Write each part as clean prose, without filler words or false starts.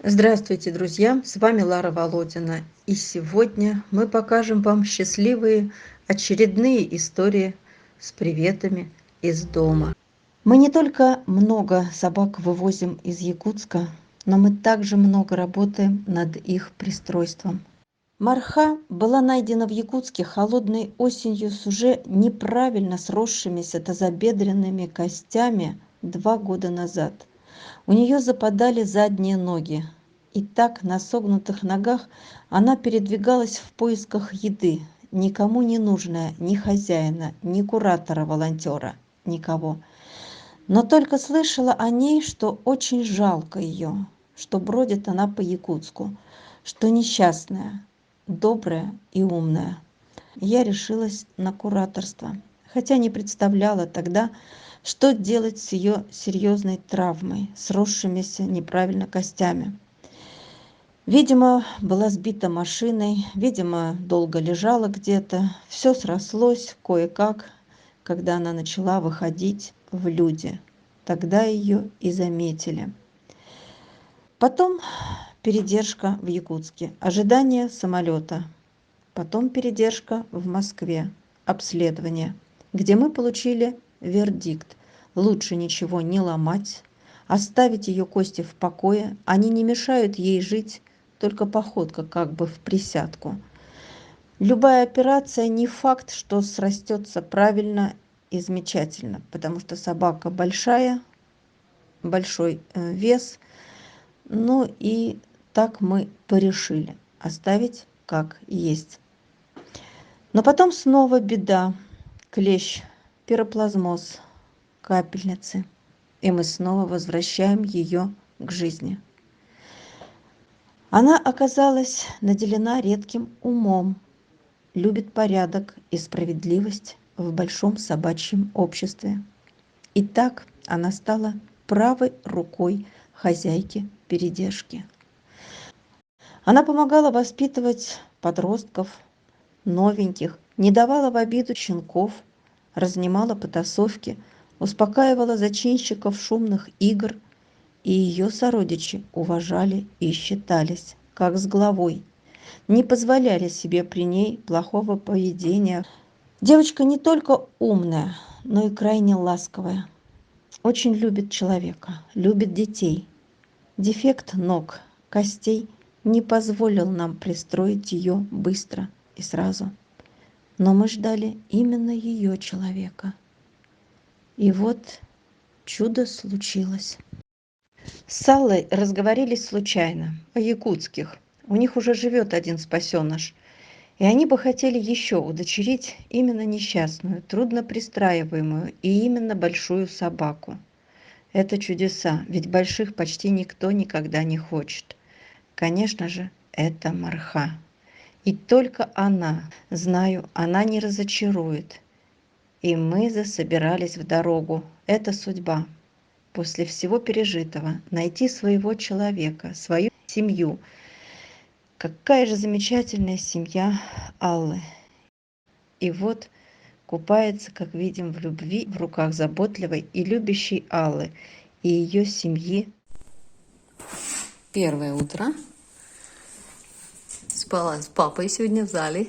Здравствуйте, друзья! С вами Лара Володина. И сегодня мы покажем вам счастливые очередные истории с приветами из дома. Мы не только много собак вывозим из Якутска, но мы также много работаем над их пристройством. Марха была найдена в Якутске холодной осенью с уже неправильно сросшимися тазобедренными костями 2 года назад. У нее западали задние ноги, и так на согнутых ногах она передвигалась в поисках еды, никому не нужная, ни хозяина, ни куратора-волонтера, никого. Но только слышала о ней, что очень жалко ее, что бродит она по Якутску, что несчастная, добрая и умная. Я решилась на кураторство, хотя не представляла тогда, что делать с ее серьезной травмой, сросшимися неправильно костями. Видимо, была сбита машиной, видимо, долго лежала где-то. Все срослось кое-как, когда она начала выходить в люди. Тогда ее и заметили. Потом передержка в Якутске, ожидание самолета. Потом передержка в Москве, обследование, где мы получили вердикт: лучше ничего не ломать, оставить ее кости в покое, они не мешают ей жить, только походка как бы в присядку. Любая операция не факт, что срастется правильно и замечательно, потому что собака большая, большой вес. Ну и так мы порешили оставить как есть. Но потом снова беда, клещ, пироплазмоз, капельницы, и мы снова возвращаем ее к жизни. Она оказалась наделена редким умом, любит порядок и справедливость в большом собачьем обществе. И так она стала правой рукой хозяйки передержки. Она помогала воспитывать подростков, новеньких, не давала в обиду щенков, разнимала потасовки, успокаивала зачинщиков шумных игр, и ее сородичи уважали и считались, как с главой, не позволяли себе при ней плохого поведения. Девочка не только умная, но и крайне ласковая, очень любит человека, любит детей. Дефект ног, костей не позволил нам пристроить ее быстро и сразу. Но мы ждали именно ее человека. И вот чудо случилось. С Аллой разговорились случайно, о якутских. У них уже живет один спасеныш. И они бы хотели еще удочерить именно несчастную, трудно пристраиваемую и именно большую собаку. Это чудеса, ведь больших почти никто никогда не хочет. Конечно же, это Марха. И только она, знаю, она не разочарует. И мы засобирались в дорогу. Это судьба. После всего пережитого найти своего человека, свою семью. Какая же замечательная семья Аллы. И вот купается, как видим, в любви в руках заботливой и любящей Аллы и ее семьи. Первое утро. Спала с папой сегодня в зале.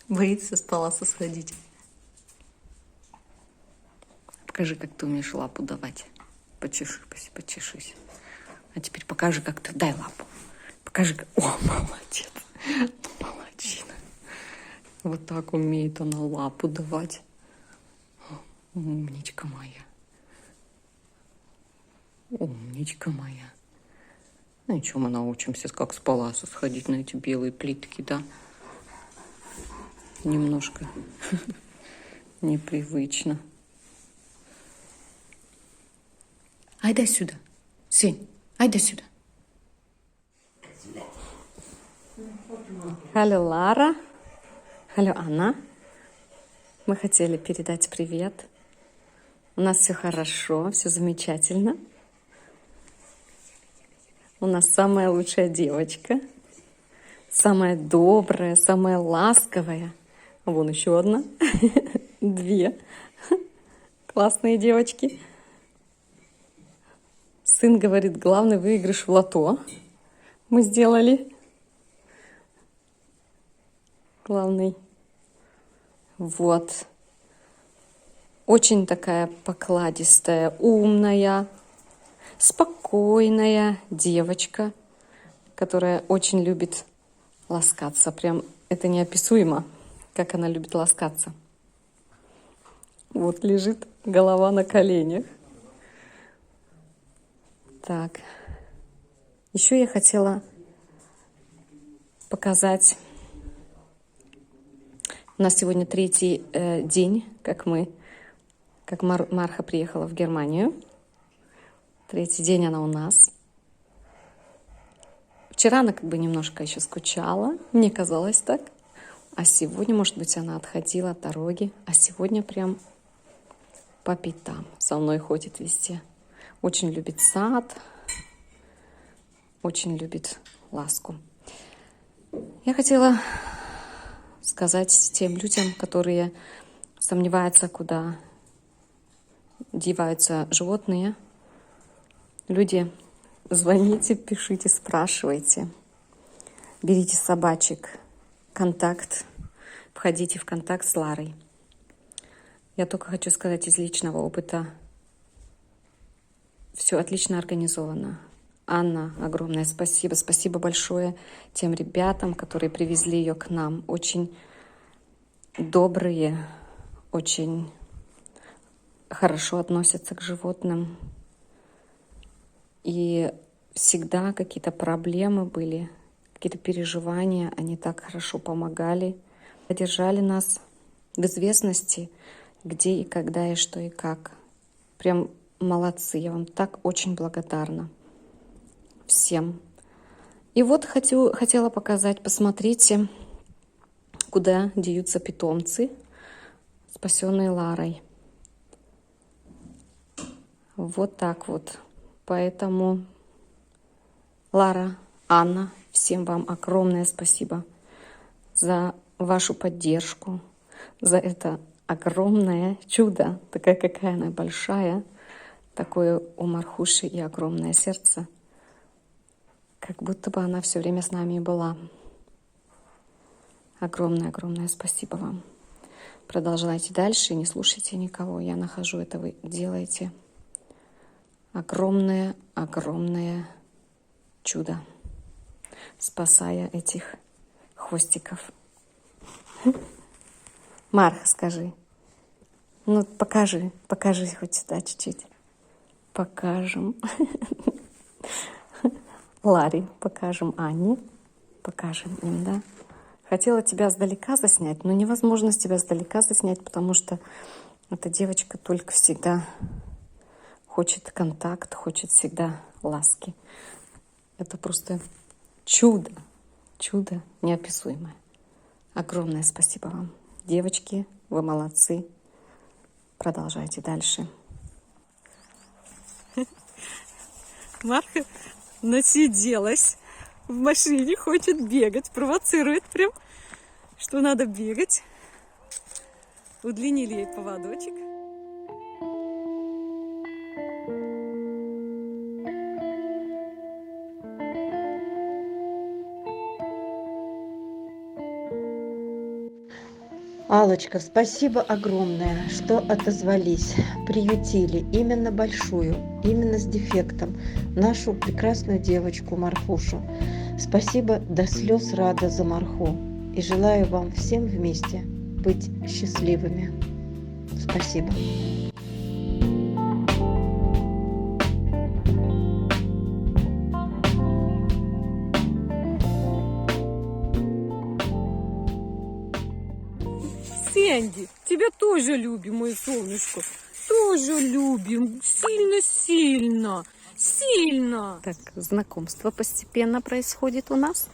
Боится с паласа сходить. Покажи, как ты умеешь лапу давать. Почешись. А теперь покажи, как ты... Дай лапу. Покажи, как... О, молодец. Молодчина. Вот так умеет она лапу давать. Умничка моя. Умничка моя. Ну и чем мы научимся, как с паласа сходить на эти белые плитки, да? Немножко непривычно. Айда сюда. Сень, айда сюда. Алло, Лара. Алло, Анна. Мы хотели передать привет. У нас все хорошо, все замечательно. У нас самая лучшая девочка. Самая добрая, самая ласковая. Вон еще одна. Две классные девочки. Сын говорит, главный выигрыш в лото мы сделали. Главный. Вот. Очень такая покладистая, умная, спокойная девочка, которая очень любит ласкаться. Прям это неописуемо, как она любит ласкаться. Вот лежит голова на коленях. Так. Еще я хотела показать. У нас сегодня третий день, как Марха приехала в Германию. Третий день она у нас. Вчера она как бы немножко еще скучала, мне казалось так. А сегодня, может быть, она отходила от дороги. А сегодня прям по пятам со мной ходит везде. Очень любит сад, очень любит ласку. Я хотела сказать тем людям, которые сомневаются, куда деваются животные. Люди, звоните, пишите, спрашивайте. Берите собачек, контакт, входите в контакт с Ларой. Я только хочу сказать из личного опыта. Все отлично организовано. Анна, огромное спасибо. Спасибо большое тем ребятам, которые привезли ее к нам. Очень добрые, очень хорошо относятся к животным. И всегда какие-то проблемы были, какие-то переживания. Они так хорошо помогали. Держали нас в известности, где и когда, и что, и как. Прям молодцы. Я вам так очень благодарна. Всем. И вот хотела показать, посмотрите, куда деются питомцы, спасенные Ларой. Вот так вот. Поэтому, Лара, Анна, всем вам огромное спасибо за вашу поддержку, за это огромное чудо, такая какая она большая, такое у Мархуши и огромное сердце. Как будто бы она все время с нами была. Огромное-огромное спасибо вам. Продолжайте дальше, не слушайте никого. Я нахожу, это вы делаете. Огромное-огромное чудо, спасая этих хвостиков. Марха, скажи. Ну, покажи хоть сюда чуть-чуть. Покажем. Ларе покажем, Анне покажем им, да. Хотела тебя сдалека заснять, но невозможно тебя сдалека заснять, потому что эта девочка только всегда хочет контакт, хочет всегда ласки. Это просто чудо неописуемое. Огромное спасибо вам. Девочки, вы молодцы. Продолжайте дальше. Марха насиделась в машине, хочет бегать, провоцирует прям, что надо бегать. Удлинили ей поводочек. Аллочка, спасибо огромное, что отозвались, приютили именно большую, именно с дефектом, нашу прекрасную девочку Марфушу. Спасибо до слез рада за Марху и желаю вам всем вместе быть счастливыми. Спасибо. Сэнди, тебя тоже любим, мое солнышко. Тоже любим. Сильно. Так, знакомство постепенно происходит у нас.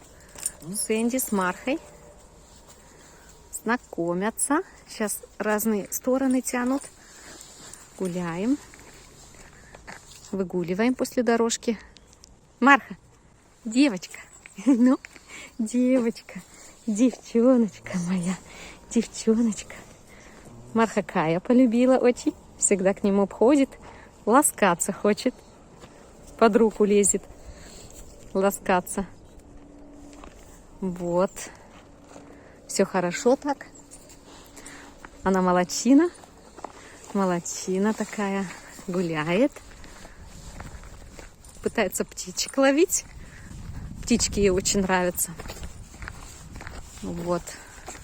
Сэнди с Мархой знакомятся. Сейчас разные стороны тянут. Гуляем. Выгуливаем после дорожки. Марха, девочка. Ну, девочка. Девчоночка моя. Девчоночка. Марха Кая полюбила очень. Всегда к нему обходит. Ласкаться хочет. под руку лезет ласкаться. Вот. Все хорошо так. Она молодчина. Молодчина такая. Гуляет. Пытается птичек ловить. Птички ей очень нравятся. Вот.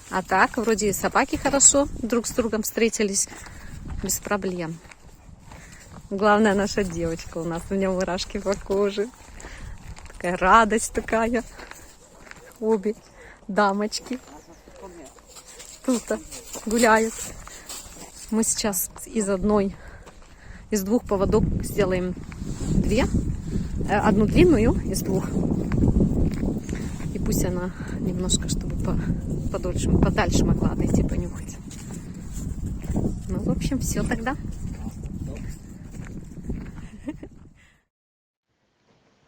А так, вроде и собаки хорошо друг с другом встретились. Без проблем. Главная наша девочка у нас. У нее мурашки по коже. Такая радость такая. Обе дамочки тут гуляют. Мы сейчас из двух поводок сделаем две. Одну длинную из двух. И пусть она немножко, чтобы подальше могла отойти понюхать. Ну, в общем, все тогда.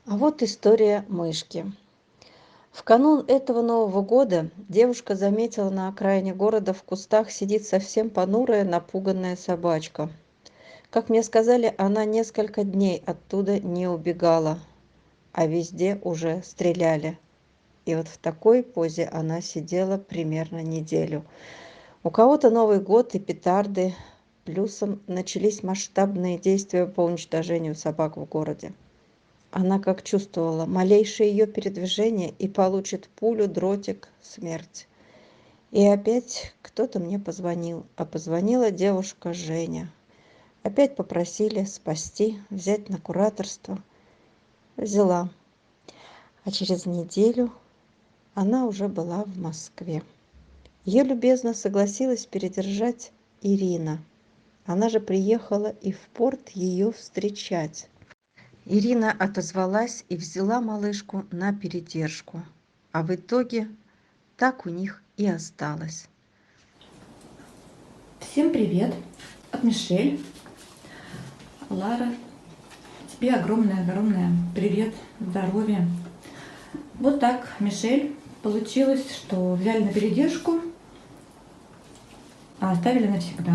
А вот история мышки. В канун этого Нового года девушка заметила на окраине города в кустах сидит совсем понурая, напуганная собачка. Как мне сказали, она несколько дней оттуда не убегала, а везде уже стреляли. И вот в такой позе она сидела примерно неделю. У кого-то Новый год и петарды, плюсом начались масштабные действия по уничтожению собак в городе. Она как чувствовала малейшее ее передвижение и получит пулю, дротик, смерть. И опять кто-то мне позвонил, а позвонила девушка Женя. Опять попросили спасти, взять на кураторство. Взяла. А через неделю она уже была в Москве. Ее любезно согласилась передержать Ирина. Она же приехала и в порт ее встречать. Ирина отозвалась и взяла малышку на передержку. А в итоге так у них и осталось. Всем привет от Мишель. Лара, тебе огромное привет, здоровья. Вот так, Мишель, получилось, что взяли на передержку, а оставили навсегда.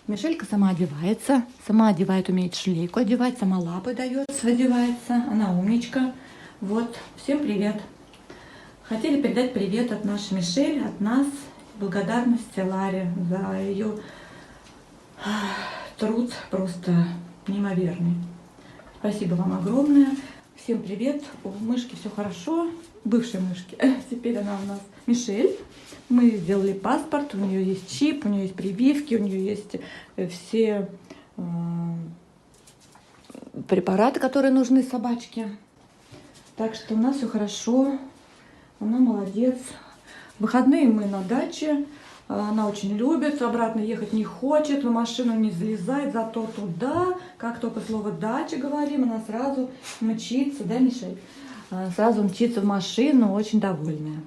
Мишелька сама одевает, умеет шлейку одевать, сама лапы дает, одевается, она умничка. Вот, всем привет. Хотели передать привет от нашей Мишель, от нас, благодарность Ларе за ее труд просто неимоверный. Спасибо вам огромное. Всем привет. У мышки все хорошо. Бывшей мышки. Теперь она у нас Мишель. Мы сделали паспорт. У нее есть чип, у нее есть прививки, у нее есть все препараты, которые нужны собачке. Так что у нас все хорошо. Она молодец. В выходные мы на даче. Она очень любит, обратно ехать не хочет, в машину не залезает, зато туда, как только слово «дача» говорим, она сразу мчится, да, Мишель? Сразу мчится в машину, очень довольная.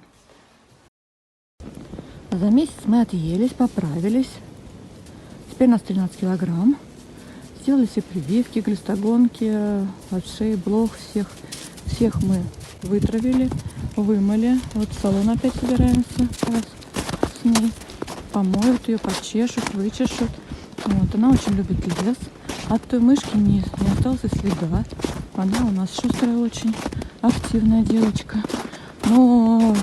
За месяц мы отъелись, поправились. Теперь у нас 13 килограмм. Сделали все прививки, глистогонки, от шеи, блох, всех мы вытравили, вымыли. Вот в салон опять собираемся с ней. Помоют ее, почешут, вычешут. Вот, она очень любит лес. От той мышки не осталось и следа. Она у нас шустрая очень, активная девочка. Но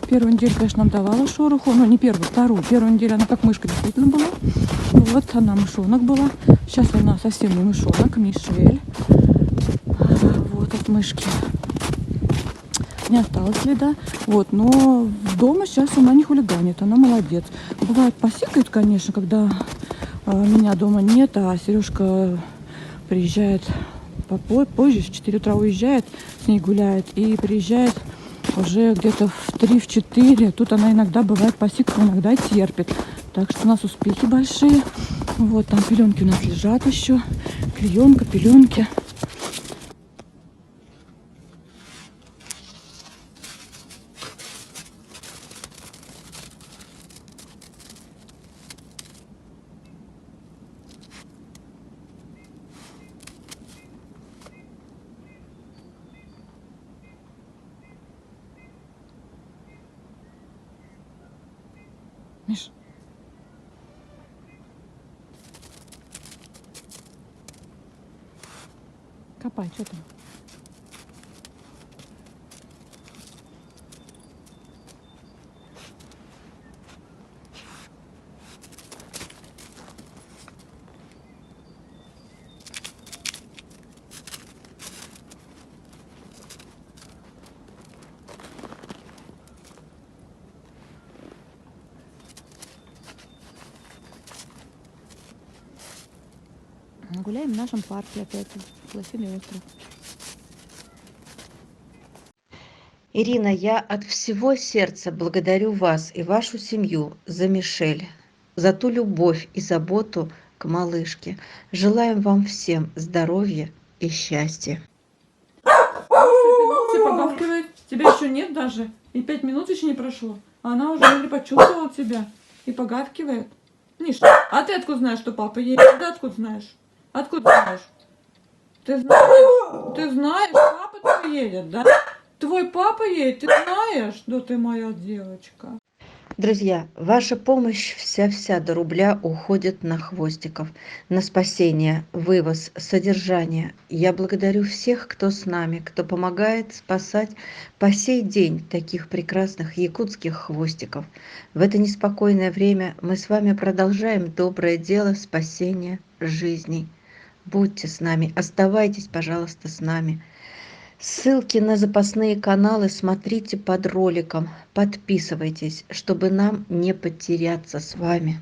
первую неделю, конечно, нам давала шороху. Ну, не первую, вторую. Первую неделю она как мышка действительно была. Вот она мышонок была. Сейчас она совсем не мышонок, Мишель. Вот от мышки не осталось следа. Вот, но дома сейчас она не хулиганит, она молодец. Бывает посикает, конечно, когда меня дома нет, а Сережка приезжает позже, в 4 утра уезжает, с ней гуляет, и приезжает уже где-то в 3-4. Тут она иногда бывает посикает, иногда терпит. Так что у нас успехи большие. Вот, там пеленки у нас лежат еще. Клеенка, пеленки. Миш. копай, что там? Гуляем в нашем парке опять, Лосиный остров. Ирина, я от всего сердца благодарю вас и вашу семью за Мишель, за ту любовь и заботу к малышке. Желаем вам всем здоровья и счастья. Ты погавкивает, тебя еще нет даже, и 5 минут еще не прошло, а она уже или почувствовала тебя и погавкивает. Миш, а ты откуда знаешь, что папа едет? Ты откуда знаешь? Откуда знаешь? Ты знаешь? Ты знаешь, папа твой едет, да? Твой папа едет, ты знаешь? Да ты моя девочка. Друзья, ваша помощь вся до рубля уходит на хвостиков, на спасение, вывоз, содержание. Я благодарю всех, кто с нами, кто помогает спасать по сей день таких прекрасных якутских хвостиков. В это неспокойное время мы с вами продолжаем доброе дело спасения жизней. Будьте с нами, оставайтесь, пожалуйста, с нами. Ссылки на запасные каналы смотрите под роликом. Подписывайтесь, чтобы нам не потеряться с вами.